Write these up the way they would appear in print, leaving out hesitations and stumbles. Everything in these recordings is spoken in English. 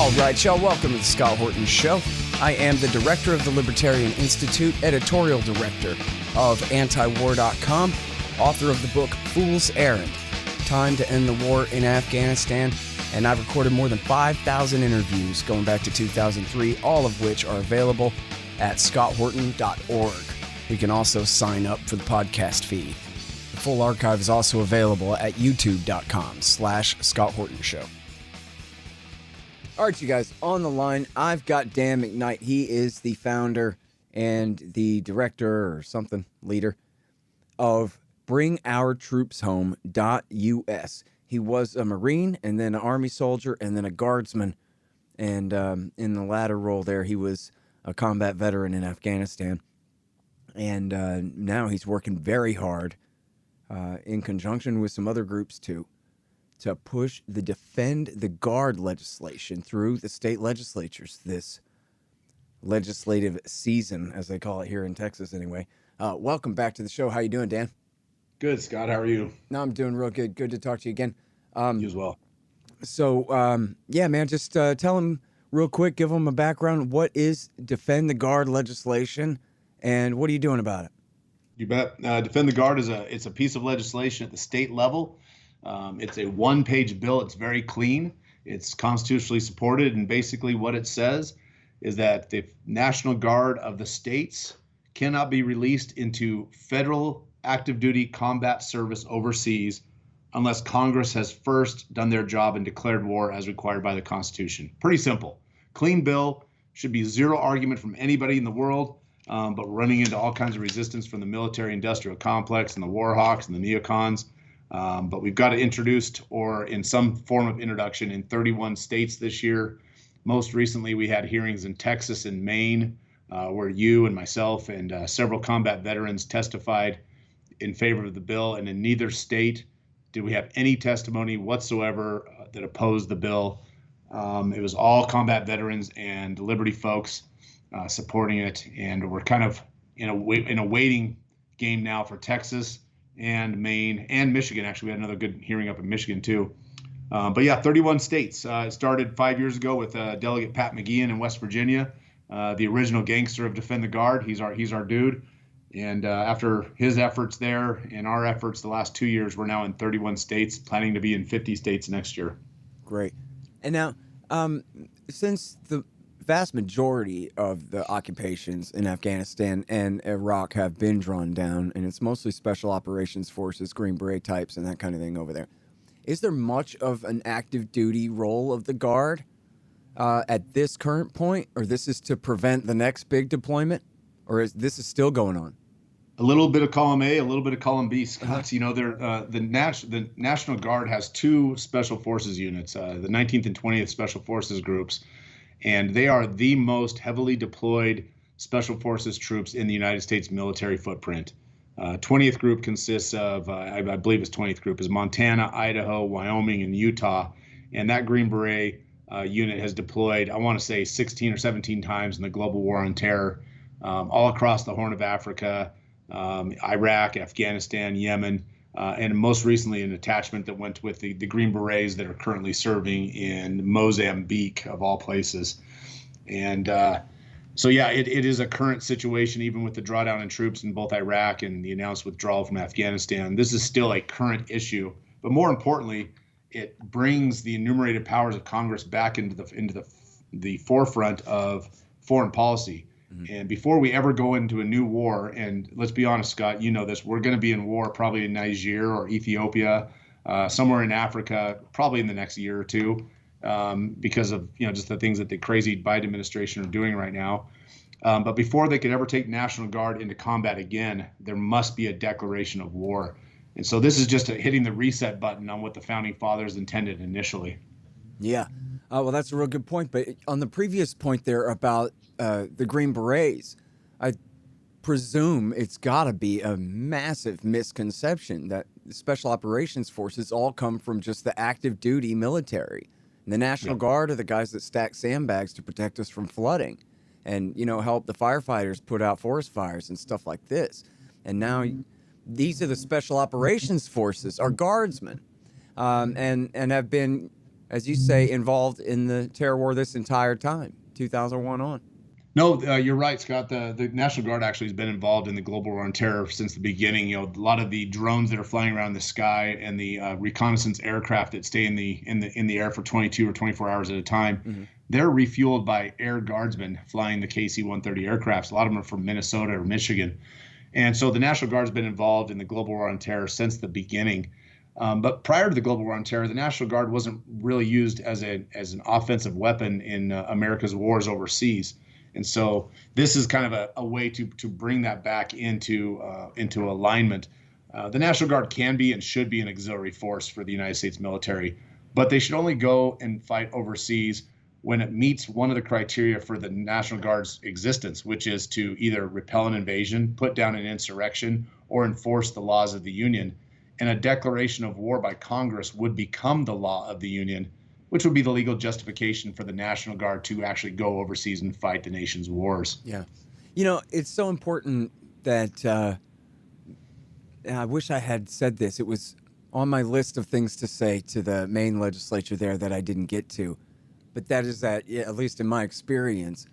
All right, y'all, welcome to the Scott Horton Show. I am the director of the Libertarian Institute, editorial director of Antiwar.com, author of the book Fool's Errand, Time to End the War in Afghanistan, and I've recorded more than 5,000 interviews going back to 2003, all of which are available at scotthorton.org. You can also sign up for the podcast feed. The full archive is also available at youtube.com/Scott Horton Show. All right, you guys, on the line, I've got Dan McKnight. He is the founder and the director or something, leader of BringOurTroopsHome.us. He was a Marine and then an Army soldier and then a Guardsman. And in the latter role there, he was a combat veteran in Afghanistan. And now he's working very hard in conjunction with some other groups, too, to push the Defend the Guard legislation through the state legislatures this legislative season, as they call it here in Texas anyway. Welcome back to the show. How you doing, Dan? Good, Scott. How are you? No, I'm doing real good. Good to talk to you again. You as well. So, yeah, man, just tell them real quick, give them a background. What is Defend the Guard legislation, and what are you doing about it? You bet. Defend the Guard it's a piece of legislation at the state level. It's a one-page bill. It's very clean. It's constitutionally supported, and basically what it says is that the National Guard of the states cannot be released into federal active duty combat service overseas unless Congress has first done their job and declared war as required by the Constitution. Pretty simple. Clean bill. Should be zero argument from anybody in the world, but running into all kinds of resistance from the military-industrial complex and the war hawks and the neocons. But we've got it introduced or in some form of introduction in 31 states this year. Most recently, we had hearings in Texas and Maine, where you and myself and several combat veterans testified in favor of the bill. And in neither state did we have any testimony whatsoever that opposed the bill. It was all combat veterans and Liberty folks supporting it. And we're kind of in a waiting game now for Texas and Maine and Michigan. Actually, we had another good hearing up in Michigan too. But yeah, 31 states. It started 5 years ago with Delegate Pat McGeehan in West Virginia, the original gangster of Defend the Guard. He's our dude. And after his efforts there and our efforts the last 2 years, we're now in 31 states, planning to be in 50 states next year. Great. And now, since the vast majority of the occupations in Afghanistan and Iraq have been drawn down, and it's mostly special operations forces, Green Beret types, and that kind of thing over there. Is there much of an active duty role of the Guard at this current point, or this is to prevent the next big deployment, or is this still going on? A little bit of column A, a little bit of column B, Scott. You know, the National Guard has two special forces units, the 19th and 20th Special Forces groups. And they are the most heavily deployed special forces troops in the United States military footprint. 20th group consists of, I believe it's 20th group, is Montana, Idaho, Wyoming, and Utah. And that Green Beret unit has deployed, I want to say 16 or 17 times in the global war on terror, all across the Horn of Africa, Iraq, Afghanistan, Yemen, and most recently an attachment that went with the Green Berets that are currently serving in Mozambique, of all places. And so, yeah, it is a current situation, even with the drawdown in troops in both Iraq and the announced withdrawal from Afghanistan. This is still a current issue. But more importantly, it brings the enumerated powers of Congress back into the forefront of foreign policy. And before we ever go into a new war, and let's be honest, Scott, you know this, we're going to be in war probably in Niger or Ethiopia, somewhere in Africa, probably in the next year or two, because of just the things that the crazy Biden administration are doing right now. But before they could ever take National Guard into combat again, there must be a declaration of war. And so this is just hitting the reset button on what the founding fathers intended initially. Yeah. Well, that's a real good point. But on the previous point there about the Green Berets, I presume it's got to be a massive misconception that the Special Operations Forces all come from just the active duty military. And the National Guard are the guys that stack sandbags to protect us from flooding and, help the firefighters put out forest fires and stuff like this. And now these are the Special Operations Forces, our guardsmen, and have been as you say, involved in the terror war this entire time, 2001 on. No, you're right, Scott. The National Guard actually has been involved in the global war on terror since the beginning. A lot of the drones that are flying around the sky and the reconnaissance aircraft that stay in the air for 22 or 24 hours at a time, they're refueled by air guardsmen flying the KC-130 aircrafts. A lot of them are from Minnesota or Michigan, and so the National Guard's been involved in the global war on terror since the beginning. But prior to the global war on terror, the National Guard wasn't really used as an offensive weapon in America's wars overseas. And so this is kind of a way to bring that back into alignment. The National Guard can be and should be an auxiliary force for the United States military, but they should only go and fight overseas when it meets one of the criteria for the National Guard's existence, which is to either repel an invasion, put down an insurrection, or enforce the laws of the Union. And a declaration of war by Congress would become the law of the Union, which would be the legal justification for the National Guard to actually go overseas and fight the nation's wars. Yeah. It's so important that I wish I had said this. It was on my list of things to say to the Maine legislature there that I didn't get to. But that is that, at least in my experience,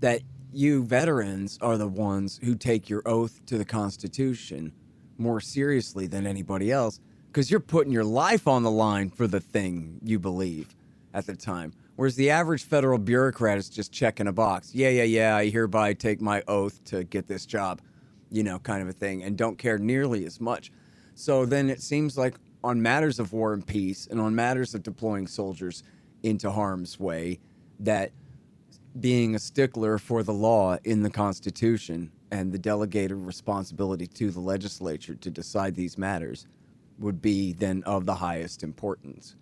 that you veterans are the ones who take your oath to the Constitution more seriously than anybody else, because you're putting your life on the line for the thing you believe at the time. Whereas the average federal bureaucrat is just checking a box. Yeah, I hereby take my oath to get this job, kind of a thing, and don't care nearly as much. So then it seems like on matters of war and peace and on matters of deploying soldiers into harm's way, that being a stickler for the law in the Constitution and the delegated responsibility to the legislature to decide these matters would be then of the highest importance.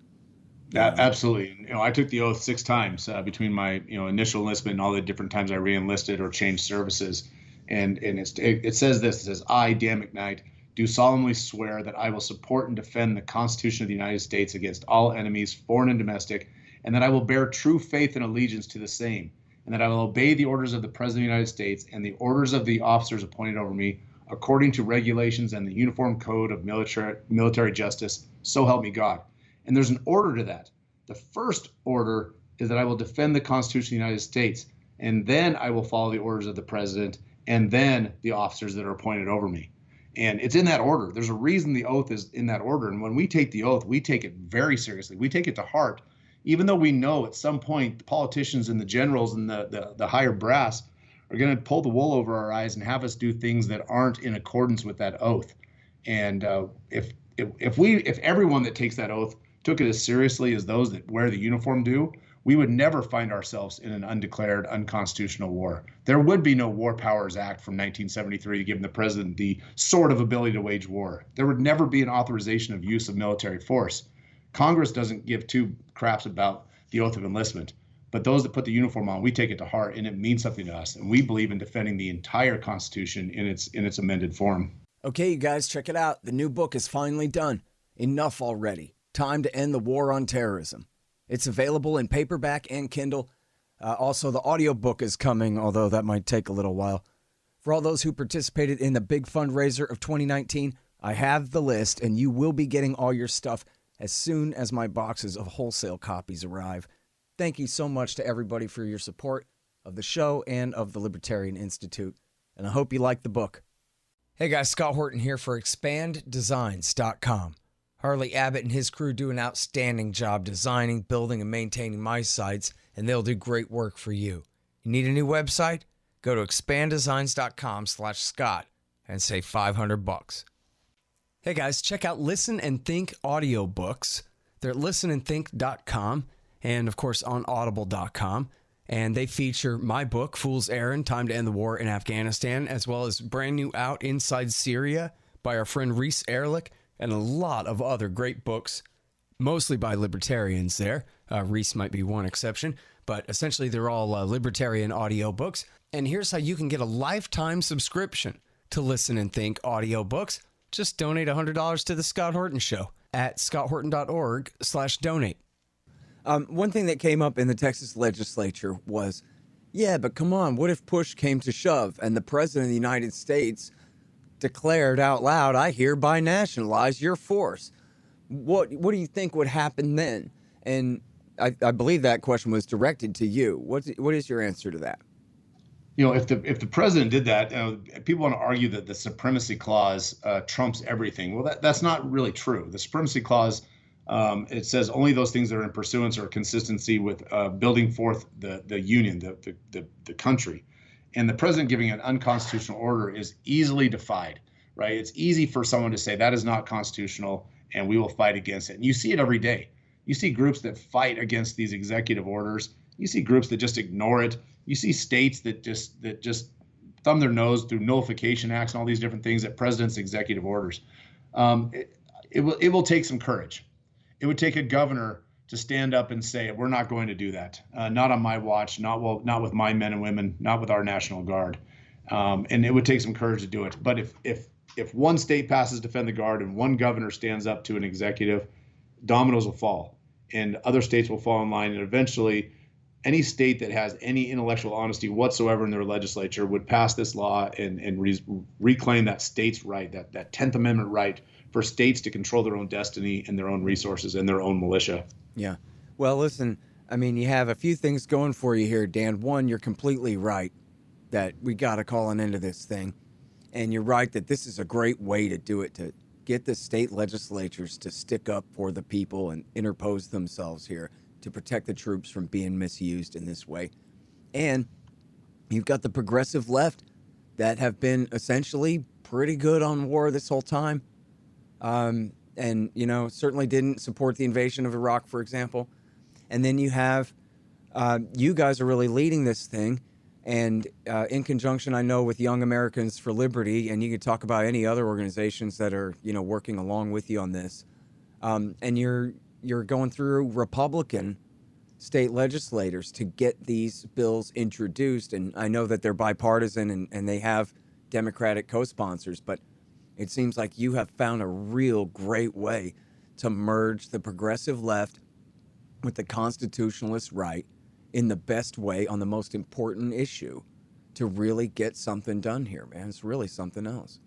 Absolutely. I took the oath 6 times between my initial enlistment and all the different times I re-enlisted or changed services. And it says this. It says, I, Dan McKnight, do solemnly swear that I will support and defend the Constitution of the United States against all enemies, foreign and domestic, and that I will bear true faith and allegiance to the same, and that I will obey the orders of the President of the United States and the orders of the officers appointed over me, according to regulations and the Uniform Code of Military Justice, so help me God. And there's an order to that. The first order is that I will defend the Constitution of the United States, and then I will follow the orders of the President, and then the officers that are appointed over me. And it's in that order. There's a reason the oath is in that order. And when we take the oath, we take it very seriously. We take it to heart, even though we know at some point the politicians and the generals and the higher brass are going to pull the wool over our eyes and have us do things that aren't in accordance with that oath. And if everyone that takes that oath took it as seriously as those that wear the uniform do, we would never find ourselves in an undeclared, unconstitutional war. There would be no War Powers Act from 1973 to give the president the sort of ability to wage war. There would never be an authorization of use of military force. Congress doesn't give two craps about the oath of enlistment. But those that put the uniform on, we take it to heart, and it means something to us. And we believe in defending the entire Constitution in its amended form. Okay, you guys, check it out. The new book is finally done. Enough already. Time to end the war on terrorism. It's available in paperback and Kindle. Also, the audiobook is coming, although that might take a little while. For all those who participated in the big fundraiser of 2019, I have the list, and you will be getting all your stuff as soon as my boxes of wholesale copies arrive. Thank you so much to everybody for your support of the show and of the Libertarian Institute, and I hope you like the book. Hey guys, Scott Horton here for ExpandDesigns.com. Harley Abbott and his crew do an outstanding job designing, building, and maintaining my sites, and they'll do great work for you. You need a new website? Go to ExpandDesigns.com/Scott and save $500. Hey guys, check out Listen and Think audiobooks. They're at listenandthink.com. And, of course, on audible.com. And they feature my book, Fool's Errand, Time to End the War in Afghanistan, as well as brand new out Inside Syria by our friend Reese Ehrlich, and a lot of other great books, mostly by libertarians there. Reese might be one exception, but essentially they're all libertarian audiobooks. And here's how you can get a lifetime subscription to Listen and Think audiobooks. Just donate $100 to The Scott Horton Show at scotthorton.org/donate. One thing that came up in the Texas legislature was, yeah, but come on, what if push came to shove and the President of the United States declared out loud, I hereby nationalize your force? What do you think would happen then? And I believe that question was directed to you. What is your answer to that? If the president did that, people want to argue that the supremacy clause trumps everything. Well, that's not really true. The supremacy clause, it says only those things that are in pursuance or consistency with building forth the union, the country. And the president giving an unconstitutional order is easily defied, right? It's easy for someone to say that is not constitutional and we will fight against it. And you see it every day. You see groups that fight against these executive orders. You see groups that just ignore it. You see states that just thumb their nose through nullification acts and all these different things at president's executive orders. It will take some courage. It would take a governor to stand up and say, we're not going to do that. Not on my watch, not with my men and women, not with our National Guard. And it would take some courage to do it. But if one state passes Defend the Guard and one governor stands up to an executive, dominoes will fall and other states will fall in line. And eventually any state that has any intellectual honesty whatsoever in their legislature would pass this law and reclaim that state's right, that 10th Amendment right for states to control their own destiny and their own resources and their own militia. Yeah. Well, listen, I mean, you have a few things going for you here, Dan. One, you're completely right that we got to call an end to this thing. And you're right that this is a great way to do it, to get the state legislatures to stick up for the people and interpose themselves here to protect the troops from being misused in this way. And you've got the progressive left that have been essentially pretty good on war this whole time. And, certainly didn't support the invasion of Iraq, for example. And then you have, you guys are really leading this thing. And in conjunction, I know, with Young Americans for Liberty, and you could talk about any other organizations that are, working along with you on this. And you're going through Republican state legislators to get these bills introduced. And I know that they're bipartisan and they have Democratic co-sponsors, but it seems like you have found a real great way to merge the progressive left with the constitutionalist right in the best way on the most important issue to really get something done here, man. It's really something else.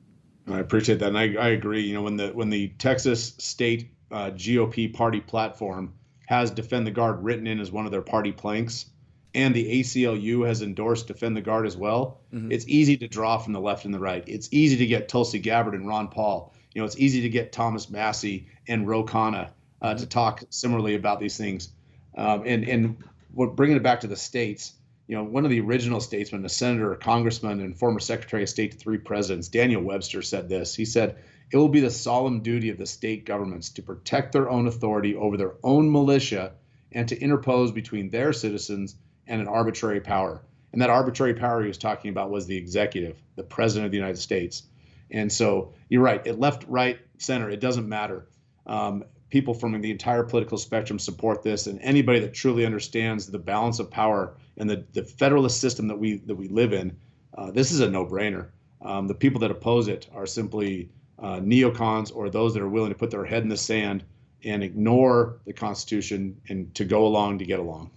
I appreciate that. And I agree. When the Texas state GOP party platform has Defend the Guard written in as one of their party planks, and the ACLU has endorsed Defend the Guard as well, It's easy to draw from the left and the right. It's easy to get Tulsi Gabbard and Ron Paul. It's easy to get Thomas Massey and Ro Khanna to talk similarly about these things. And bringing it back to the states, one of the original statesmen, a senator, a congressman, and former Secretary of State to 3 presidents, Daniel Webster, said this. He said, "It will be the solemn duty of the state governments to protect their own authority over their own militia and to interpose between their citizens and an arbitrary power." And that arbitrary power he was talking about was the executive, the president of the United States. And so you're right, at left, right, center, it doesn't matter. People from the entire political spectrum support this, and anybody that truly understands the balance of power and the federalist system that we live in, this is a no-brainer. The people that oppose it are simply neocons or those that are willing to put their head in the sand and ignore the Constitution and to go along to get along.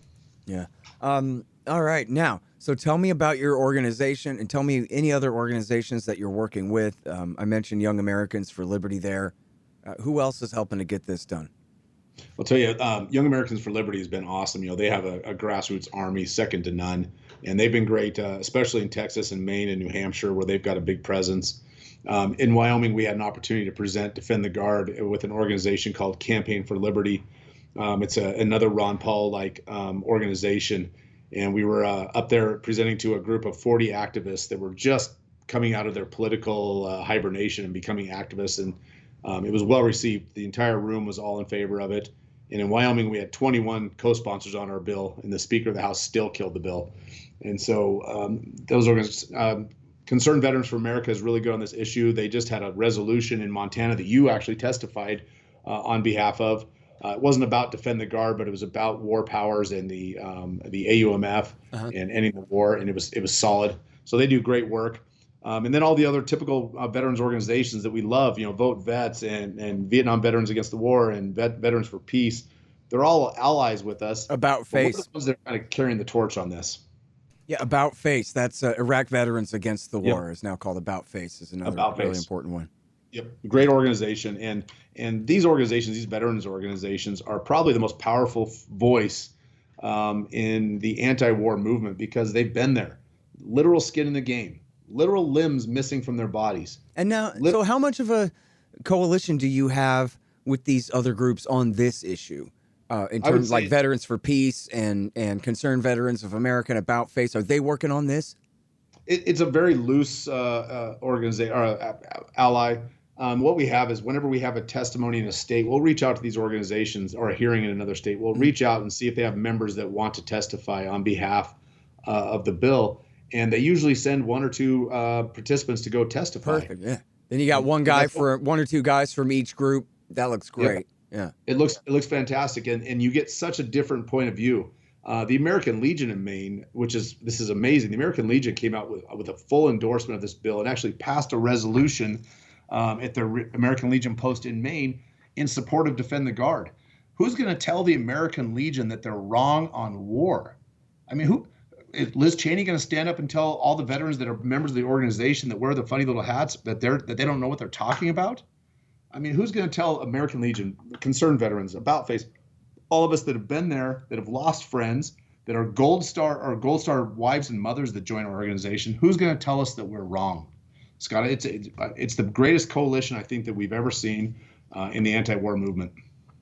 Yeah. All right. Now, so tell me about your organization and tell me any other organizations that you're working with. I mentioned Young Americans for Liberty there. Who else is helping to get this done? I'll tell you, Young Americans for Liberty has been awesome. They have a grassroots army second to none, and they've been great, especially in Texas and Maine and New Hampshire, where they've got a big presence. In Wyoming, we had an opportunity to present Defend the Guard with an organization called Campaign for Liberty. It's another Ron Paul-like organization, and we were up there presenting to a group of 40 activists that were just coming out of their political hibernation and becoming activists, and it was well received. The entire room was all in favor of it. And in Wyoming, we had 21 co-sponsors on our bill, and the Speaker of the House still killed the bill. And so those organizations, Concerned Veterans for America is really good on this issue. They just had a resolution in Montana that you actually testified on behalf of. It wasn't about Defend the Guard, but it was about war powers and the AUMF and ending the war, and it was solid. So they do great work. And then all the other typical veterans organizations that we love, Vote Vets and Vietnam Veterans Against the War and Veterans for Peace, they're all allies with us. About Face. We're the ones that are kind of carrying the torch on this. Yeah, About Face. That's Iraq Veterans Against the War is now called About Face. Is another really important one. Yep, great organization, and these organizations, these veterans organizations, are probably the most powerful voice in the anti-war movement because they've been there, literal skin in the game, literal limbs missing from their bodies. And now, so how much of a coalition do you have with these other groups on this issue? In terms like Veterans for Peace and Concerned Veterans of America and About Face, are they working on this? It's a very loose organization or ally. What we have is whenever we have a testimony in a state, we'll reach out to these organizations, or a hearing in another state. We'll reach out and see if they have members that want to testify on behalf of the bill. And they usually send one or two participants to go testify. Perfect. Yeah. Then you got one or two guys from each group. That looks great. Yep. Yeah. It looks fantastic, and you get such a different point of view. The American Legion in Maine, this is amazing. The American Legion came out with a full endorsement of this bill and actually passed a resolution at the American Legion post in Maine in support of Defend the Guard. Who's going to tell the American Legion that they're wrong on war? I mean, is Liz Cheney going to stand up and tell all the veterans that are members of the organization that wear the funny little hats that they don't know what they're talking about? I mean, who's going to tell American Legion, Concerned Veterans, About Face, all of us that have been there, that have lost friends, that are Gold Star wives and mothers that join our organization? Who's going to tell us that we're wrong? Scott, it's the greatest coalition I think that we've ever seen in the anti-war movement.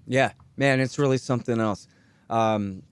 Yeah, man, it's really something else. I'm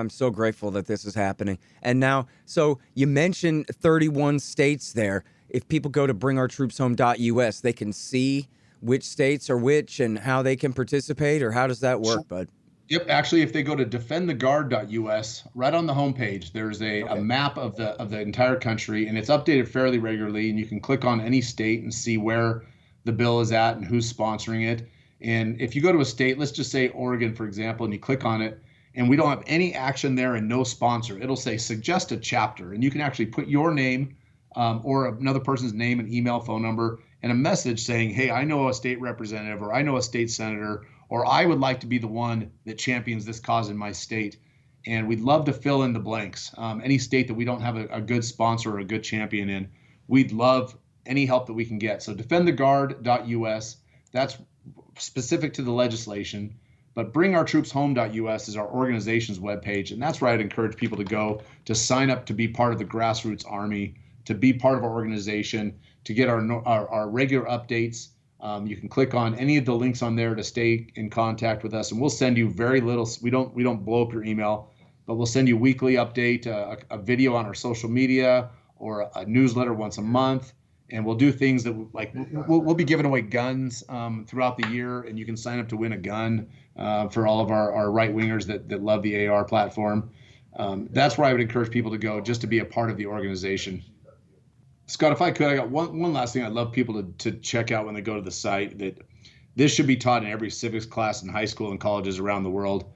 so grateful that this is happening. And now, so you mentioned 31 states there. If people go to bringourtroopshome.us, they can see which states are which and how they can participate, or how does that work, bud? Yep. Actually, if they go to defendtheguard.us, right on the homepage, there's a map of the entire country, and it's updated fairly regularly. And you can click on any state and see where the bill is at and who's sponsoring it. And if you go to a state, let's just say Oregon, for example, and you click on it, and we don't have any action there and no sponsor, it'll say suggest a chapter. And you can actually put your name or another person's name and email, phone number, and a message saying, hey, I know a state representative, or I know a state senator, or I would like to be the one that champions this cause in my state. And we'd love to fill in the blanks. Any state that we don't have a good sponsor or a good champion in, we'd love any help that we can get. So defendtheguard.us, that's specific to the legislation. But bringourtroopshome.us is our organization's webpage. And that's where I'd encourage people to go to sign up to be part of the grassroots army, to be part of our organization, to get our regular updates. You can click on any of the links on there to stay in contact with us, and we'll send you very little. We don't blow up your email, but we'll send you a weekly update, a video on our social media, or a newsletter once a month. And we'll do things that like we'll be giving away guns throughout the year, and you can sign up to win a gun for all of our right wingers that love the AR platform. That's where I would encourage people to go, just to be a part of the organization. Scott, if I could, I got one last thing I'd love people to check out when they go to the site. That this should be taught in every civics class in high school and colleges around the world.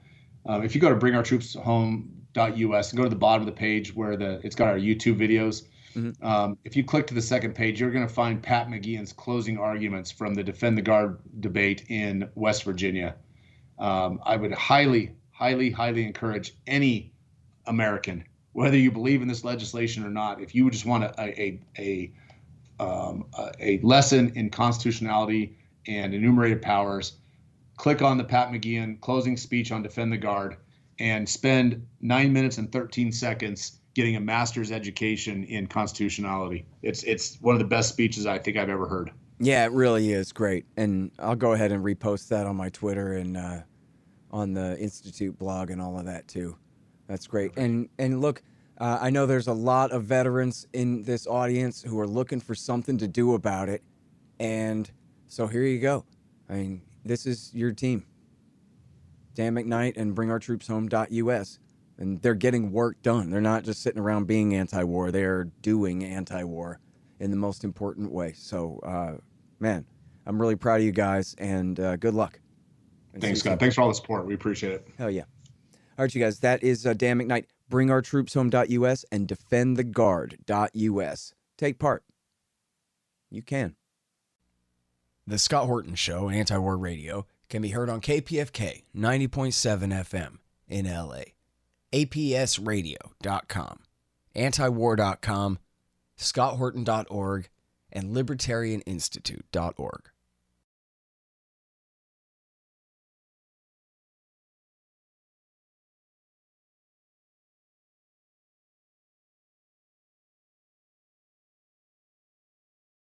If you go to bringourtroopshome.us and go to the bottom of the page where it's got our YouTube videos. Mm-hmm. If you click to the second page, you're going to find Pat McGeehan's closing arguments from the Defend the Guard debate in West Virginia. I would highly, highly, highly encourage any American, whether you believe in this legislation or not, if you just want a lesson in constitutionality and enumerated powers, click on the Pat McGeehan closing speech on Defend the Guard and spend 9 minutes and 13 seconds getting a master's education in constitutionality. It's one of the best speeches I think I've ever heard. Yeah, it really is great. And I'll go ahead and repost that on my Twitter and on the Institute blog and all of that too. That's great. And look, I know there's a lot of veterans in this audience who are looking for something to do about it. And so here you go. I mean, this is your team. Dan McKnight and bringourtroopshome.us. And they're getting work done. They're not just sitting around being anti-war. They're doing anti-war in the most important way. So, man, I'm really proud of you guys, and good luck. Thanks, Scott. Thanks for all the support. We appreciate it. Hell yeah. All right, you guys, that is Dan McKnight, bringourtroopshome.us and defendtheguard.us. Take part. You can. The Scott Horton Show, Anti-War Radio, can be heard on KPFK 90.7 FM in LA, APSradio.com, antiwar.com, scotthorton.org, and libertarianinstitute.org.